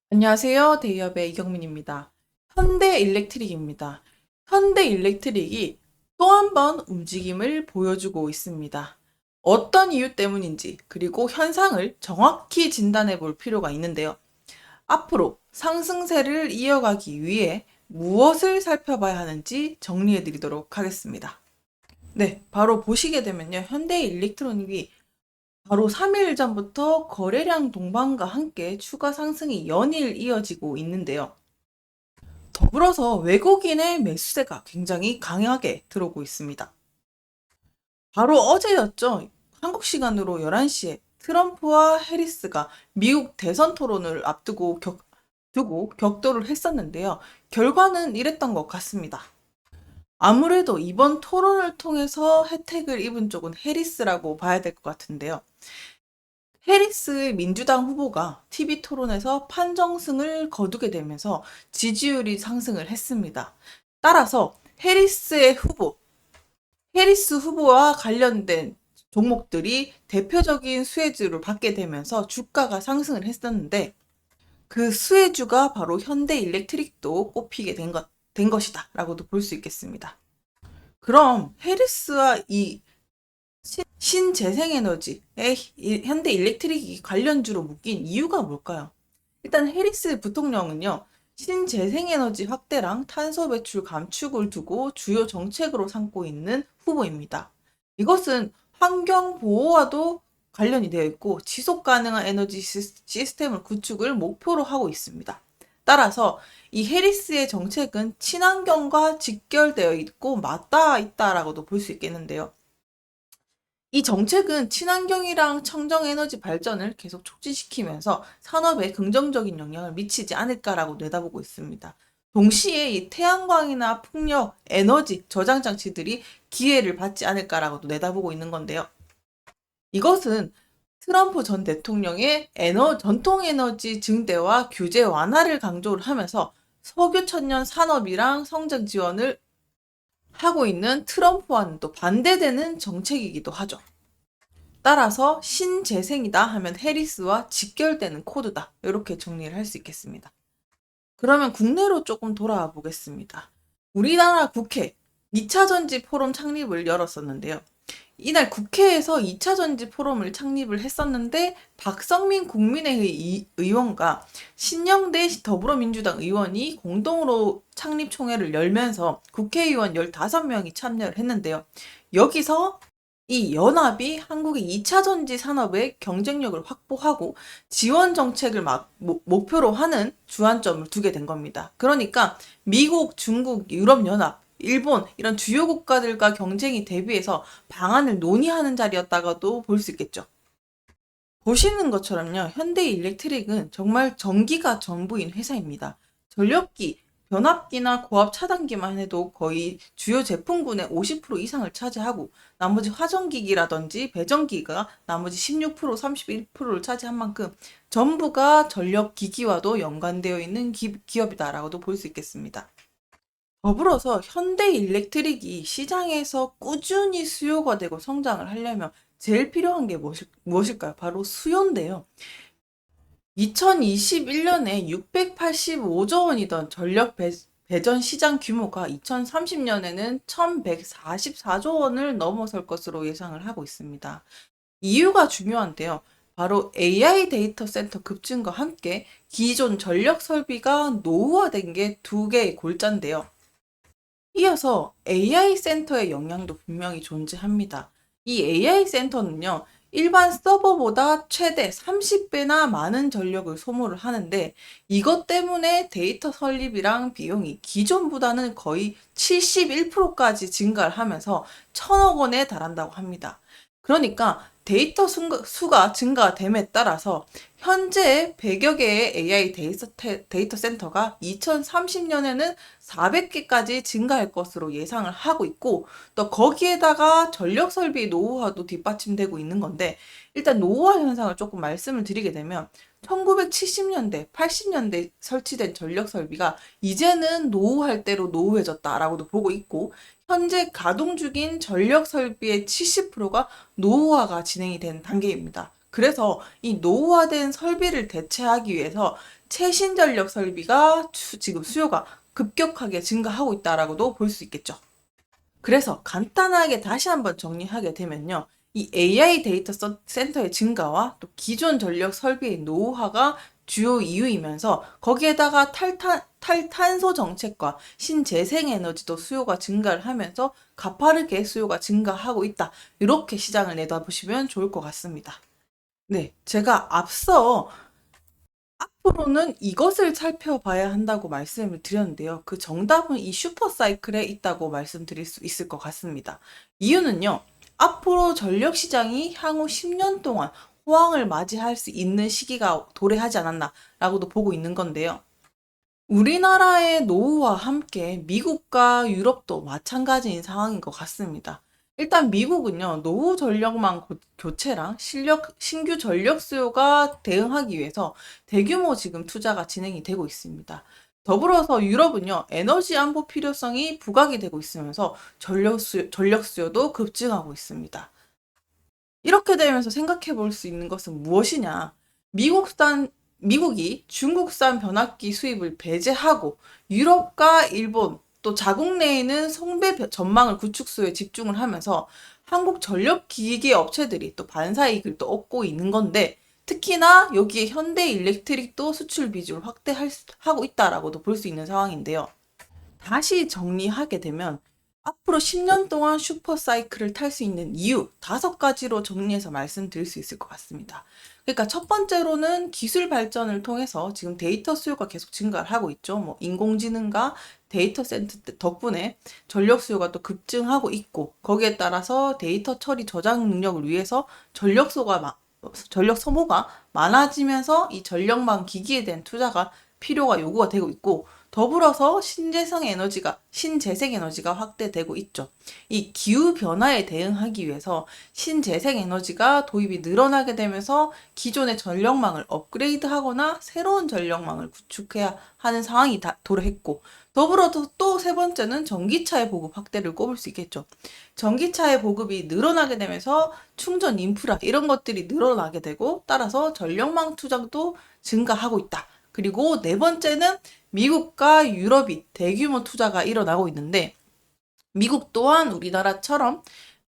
안녕하세요. 대기업의 이경민입니다. 현대일렉트릭입니다. 현대일렉트릭이 또 한 번 움직임을 보여주고 있습니다. 어떤 이유 때문인지 그리고 현상을 정확히 진단해 볼 필요가 있는데요. 앞으로 상승세를 이어가기 위해 무엇을 살펴봐야 하는지 정리해 드리도록 하겠습니다. 네, 바로 보시게 되면요. 현대일렉트로닉이 바로 3일 전부터 거래량 동반과 함께 추가 상승이 연일 이어지고 있는데요. 더불어서 외국인의 매수세가 굉장히 강하게 들어오고 있습니다. 바로 어제였죠. 한국 시간으로 11시에 트럼프와 해리스가 미국 대선 토론을 앞두고 두고 격돌을 했었는데요. 결과는 이랬던 것 같습니다. 아무래도 이번 토론을 통해서 혜택을 입은 쪽은 해리스라고 봐야 될 것 같은데요. 해리스 민주당 후보가 TV 토론에서 판정승을 거두게 되면서 지지율이 상승을 했습니다. 따라서 해리스 후보와 관련된 종목들이 대표적인 수혜주를 받게 되면서 주가가 상승을 했었는데 그 수혜주가 바로 현대일렉트릭도 꼽히게 된 것이다 라고도 볼 수 있겠습니다. 그럼 해리스와 이 신재생에너지의 현대일렉트릭이 관련주로 묶인 이유가 뭘까요? 일단 해리스 부통령은요, 신재생에너지 확대랑 탄소 배출 감축을 두고 주요 정책으로 삼고 있는 후보입니다. 이것은 환경 보호와도 관련이 되어 있고 지속 가능한 에너지 시스템을 구축을 목표로 하고 있습니다. 따라서 이 해리스의 정책은 친환경과 직결되어 있고 맞닿아 있다라고도 볼 수 있겠는데요. 이 정책은 친환경이랑 청정에너지 발전을 계속 촉진시키면서 산업에 긍정적인 영향을 미치지 않을까라고 내다보고 있습니다. 동시에 이 태양광이나 풍력, 에너지 저장 장치들이 기회를 받지 않을까라고도 내다보고 있는 건데요. 이것은 트럼프 전 대통령의 전통 에너지 증대와 규제 완화를 강조를 하면서 석유 천연 산업이랑 성장 지원을 하고 있는 트럼프와는 또 반대되는 정책이기도 하죠. 따라서 신재생이다 하면 해리스와 직결되는 코드다. 이렇게 정리를 할 수 있겠습니다. 그러면 국내로 조금 돌아와 보겠습니다. 우리나라 국회 2차 전지 포럼 창립을 열었었는데요. 이날 국회에서 2차 전지 포럼을 창립을 했었는데 박성민 국민의회 의원과 신영대 더불어민주당 의원이 공동으로 창립 총회를 열면서 국회의원 15명이 참여를 했는데요. 여기서 이 연합이 한국의 2차 전지 산업의 경쟁력을 확보하고 지원 정책을 목표로 하는 주안점을 두게 된 겁니다. 그러니까 미국, 중국, 유럽연합, 일본 이런 주요 국가들과 경쟁이 대비해서 방안을 논의하는 자리였다가도 볼 수 있겠죠. 보시는 것처럼요, 현대일렉트릭은 정말 전기가 전부인 회사입니다. 전력기, 변압기나 고압 차단기만 해도 거의 주요 제품군의 50% 이상을 차지하고 나머지 화전기기라든지 배전기가 나머지 16%, 31%를 차지한 만큼 전부가 전력기기와도 연관되어 있는 기업이다라고도 볼 수 있겠습니다. 더불어서 현대일렉트릭이 시장에서 꾸준히 수요가 되고 성장을 하려면 제일 필요한 게 무엇일까요? 바로 수요인데요. 2021년에 685조 원이던 배전 시장 규모가 2030년에는 1144조 원을 넘어설 것으로 예상을 하고 있습니다. 이유가 중요한데요. 바로 AI 데이터 센터 급증과 함께 기존 전력 설비가 노후화된 게 두 개의 골자인데요. 이어서 AI 센터의 영향도 분명히 존재합니다. 이 AI 센터는요, 일반 서버보다 최대 30배나 많은 전력을 소모를 하는데 이것 때문에 데이터 설립이랑 비용이 기존보다는 거의 71%까지 증가를 하면서 1,000억 원에 달한다고 합니다. 그러니까 수가 증가됨에 따라서 현재 100여 개의 AI 데이터 센터가 2030년에는 400개까지 증가할 것으로 예상을 하고 있고, 또 거기에다가 전력 설비 노후화도 뒷받침되고 있는 건데, 일단 노후화 현상을 조금 말씀을 드리게 되면, 1970년대, 80년대 설치된 전력 설비가 이제는 노후할 대로 노후해졌다라고도 보고 있고, 현재 가동 중인 전력 설비의 70%가 노후화가 진행이 된 단계입니다. 그래서 이 노후화된 설비를 대체하기 위해서 최신 전력 설비가 지금 수요가 급격하게 증가하고 있다라고도 볼 수 있겠죠. 그래서 간단하게 다시 한번 정리하게 되면요. 이 AI 데이터 센터의 증가와 또 기존 전력 설비의 노후화가 주요 이유이면서 거기에다가 탈탄소 정책과 신재생에너지도 수요가 증가를 하면서 가파르게 수요가 증가하고 있다. 이렇게 시장을 내다보시면 좋을 것 같습니다. 네, 제가 앞서 앞으로는 이것을 살펴봐야 한다고 말씀을 드렸는데요. 그 정답은 이 슈퍼사이클에 있다고 말씀드릴 수 있을 것 같습니다. 이유는요. 앞으로 전력 시장이 향후 10년 동안 호황을 맞이할 수 있는 시기가 도래하지 않았나라고도 보고 있는 건데요. 우리나라의 노후와 함께 미국과 유럽도 마찬가지인 상황인 것 같습니다. 일단 미국은요, 노후 전력망 교체랑 신규 전력 수요가 대응하기 위해서 대규모 지금 투자가 진행이 되고 있습니다. 더불어서 유럽은요, 에너지 안보 필요성이 부각이 되고 있으면서 전력 수요도 급증하고 있습니다. 이렇게 되면서 생각해 볼 수 있는 것은 무엇이냐? 미국이 중국산 변압기 수입을 배제하고 유럽과 일본 또 자국 내에는 성배 전망을 구축소에 집중을 하면서 한국 전력 기계 업체들이 또 반사이익을 또 얻고 있는 건데 특히나 여기에 현대 일렉트릭도 수출 비중을 확대하고 있다라고도 볼 수 있는 상황인데요. 다시 정리하게 되면 앞으로 10년 동안 슈퍼사이클을 탈 수 있는 이유 5가지로 정리해서 말씀드릴 수 있을 것 같습니다. 그러니까 첫 번째로는 기술 발전을 통해서 지금 데이터 수요가 계속 증가를 하고 있죠. 뭐 인공지능과 데이터 센터 덕분에 전력 수요가 또 급증하고 있고 거기에 따라서 데이터 처리 저장 능력을 위해서 전력 소모가 많아지면서 이 전력망 기기에 대한 투자가 필요가 요구가 되고 있고 더불어서 신재생 에너지가 확대되고 있죠. 이 기후 변화에 대응하기 위해서 신재생 에너지가 도입이 늘어나게 되면서 기존의 전력망을 업그레이드하거나 새로운 전력망을 구축해야 하는 상황이 도래했고 더불어서 또 세 번째는 전기차의 보급 확대를 꼽을 수 있겠죠. 전기차의 보급이 늘어나게 되면서 충전 인프라 이런 것들이 늘어나게 되고 따라서 전력망 투자도 증가하고 있다. 그리고 네 번째는 미국과 유럽이 대규모 투자가 일어나고 있는데 미국 또한 우리나라처럼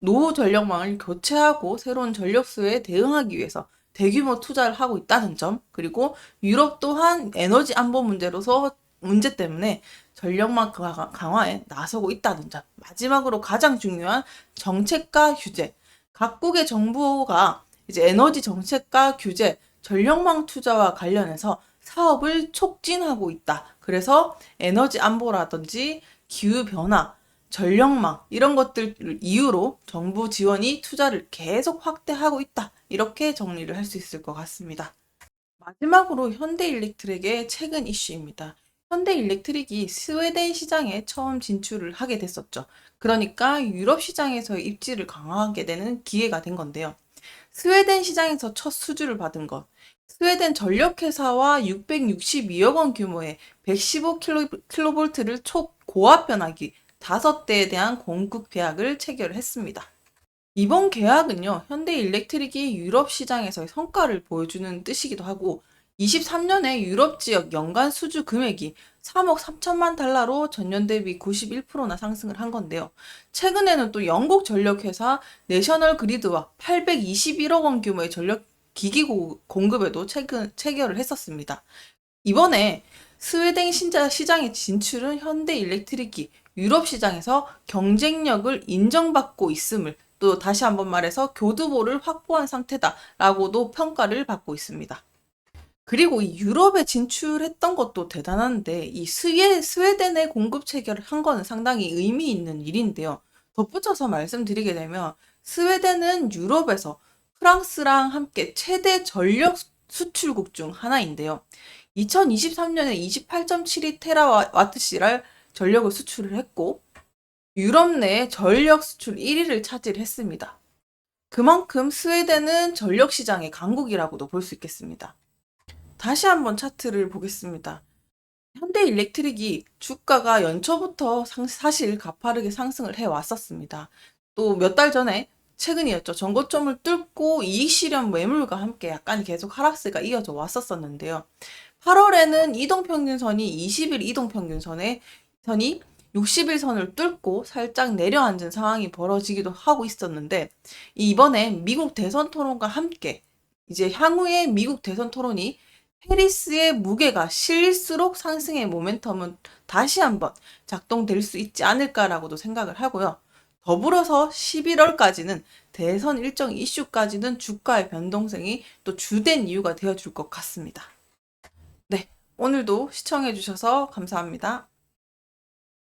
노후 전력망을 교체하고 새로운 전력 수요에 대응하기 위해서 대규모 투자를 하고 있다는 점, 그리고 유럽 또한 에너지 안보 문제 때문에 전력망 강화에 나서고 있다는 점, 마지막으로 가장 중요한 정책과 규제. 각국의 정부가 이제 에너지 정책과 규제, 전력망 투자와 관련해서 사업을 촉진하고 있다. 그래서 에너지 안보라든지 기후 변화, 전력망 이런 것들을 이유로 정부 지원이 투자를 계속 확대하고 있다. 이렇게 정리를 할 수 있을 것 같습니다. 마지막으로 현대일렉트릭의 최근 이슈입니다. 현대일렉트릭이 스웨덴 시장에 처음 진출을 하게 됐었죠. 그러니까 유럽 시장에서의 입지를 강화하게 되는 기회가 된 건데요. 스웨덴 시장에서 첫 수주를 받은 것. 스웨덴 전력회사와 662억 원 규모의 115kV를 초고압 변압기 5대에 대한 공급 계약을 체결했습니다. 이번 계약은요, 현대일렉트릭이 유럽 시장에서의 성과를 보여주는 뜻이기도 하고, 23년에 유럽 지역 연간 수주 금액이 3억 3천만 달러로 전년 대비 91%나 상승을 한 건데요. 최근에는 또 영국 전력회사 내셔널 그리드와 821억 원 규모의 전력 기기 공급에도 체결을 했었습니다. 이번에 스웨덴 시장의 진출은 현대일렉트릭이 유럽 시장에서 경쟁력을 인정받고 있음을 또 다시 한번 말해서 교두보를 확보한 상태다라고도 평가를 받고 있습니다. 그리고 이 유럽에 진출했던 것도 대단한데 이 스웨덴에 공급 체결을 한 거는 상당히 의미 있는 일인데요. 덧붙여서 말씀드리게 되면 스웨덴은 유럽에서 프랑스랑 함께 최대 전력 수출국 중 하나인데요. 2023년에 28.72테라와트시를 전력을 수출을 했고 유럽 내 전력 수출 1위를 차지했습니다. 그만큼 스웨덴은 전력 시장의 강국이라고도 볼 수 있겠습니다. 다시 한번 차트를 보겠습니다. 현대일렉트릭이 주가가 연초부터 사실 가파르게 상승을 해왔었습니다. 또 몇 달 전에 최근이었죠. 전고점을 뚫고 이익 실현 매물과 함께 약간 계속 하락세가 이어져 왔었는데요. 8월에는 이동평균선이 20일 선이 60일 선을 뚫고 살짝 내려앉은 상황이 벌어지기도 하고 있었는데, 이번에 미국 대선 토론과 함께 이제 향후에 미국 대선 토론이 해리스의 무게가 실릴수록 상승의 모멘텀은 다시 한번 작동될 수 있지 않을까라고도 생각을 하고요. 더불어서 11월까지는 대선 일정 이슈까지는 주가의 변동성이 또 주된 이유가 되어줄 것 같습니다. 네, 오늘도 시청해주셔서 감사합니다.